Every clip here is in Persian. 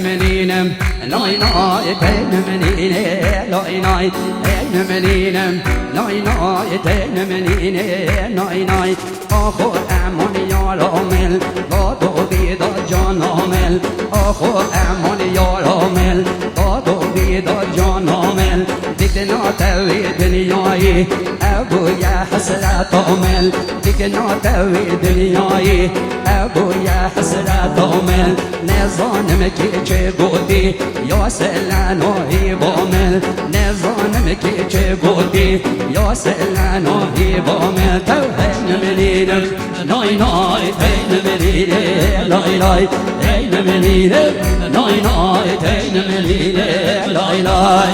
منينم ناي ناي تين منينه لاي ناي تين منينم ناي ناي تين منينه ناي ناي آخو امان یا رامل دادو بیداد جان عامل آخو امان یا رامل دادو بیداد جان عامل دیگه ناتوی دنیایی ابو یا حسرت عامل دیگه ناتوی دنیایی ابو یا حسرت عامل نزانم که چه بودی یا سلنایی بامل نزانم که چه بودی یا سلنایی بامل توهین منیرم نای نای تین منیره لای لای تین منیره نای نای تین منیره لای لای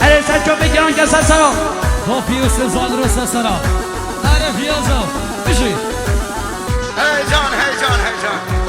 اره سچو بگیران که سسرا با پیوست زان رو سسرا اره پیازا بشوی هیجان هیجان هیجان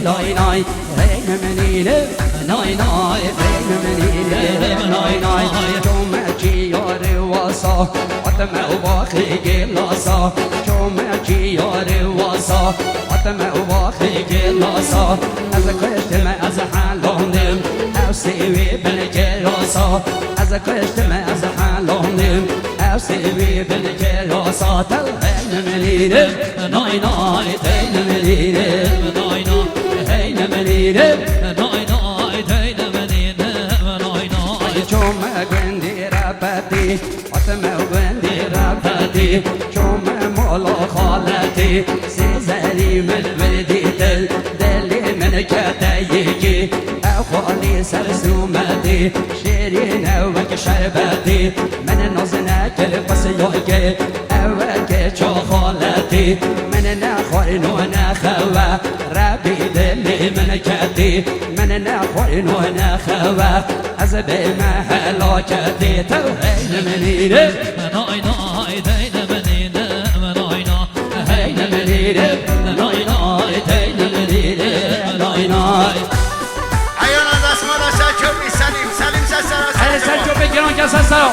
ناي ناي هين منينه ناي ناي هين منينه ناي ناي جومتي ياري واسا وطمع وباخي قلاسا جومتي ياري واسا وطمع وباخي قلاسا از كشت ما از حالونم او سيوي بالجلاسا از كشت ما از حالونم او سيوي بالجلاسا هين منينه ناي ناي هين منينه ناي ناي هين منينه ناي ناي هين منينه ناي ناي شوم غندي ربتي وطمع غندي ربتي شوم مولا خالتي سيزري من ولديتل دلي من كتايجي أخواني سرسومتي شيرين وك شربتي من نزنك القصيوكي أوك شو خالتي من نخورن ونخوة ربي دلي من كتي من نخورن ونخوة أزب محلوكتي توهين منينه ناي ناي هين منينه ناي ناي هين منينه ناي ناي هين منينه ناي ناي عيانا دست مالا سچو بی سلیم سلیم سسرا هل سچو بگیران که سسرا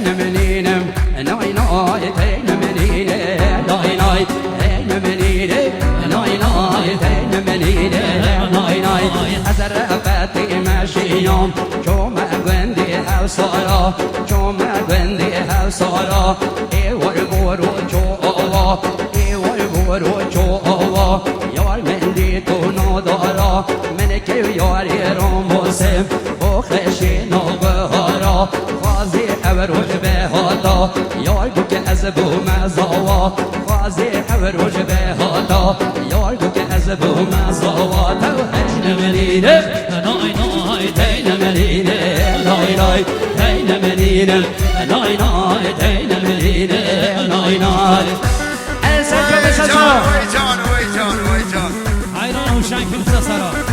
هين منينه ناي ناي هين منينه ناي ناي هين منينه ناي ناي هين منينه ناي ناي أزرفتي ماشي يوم شوم غندي هاو صارا شوم غندي هاو صارا إيه ورغورو جو دارا ای وای برو چو آوا یار من دی تو ندارا من که یاری راموسم با خشین و بهارا خوازی اوروج به هاتا یار گو که از بو مزاوا خوازی اوروج به هاتا یار گو که از بو مزاوا تو هین منینه نای نای تین منینه نای نای تین منینه نای نای تین منینه نای نای وای جان وای جان وای جان وای جان حیران و شنگ فیلم سرا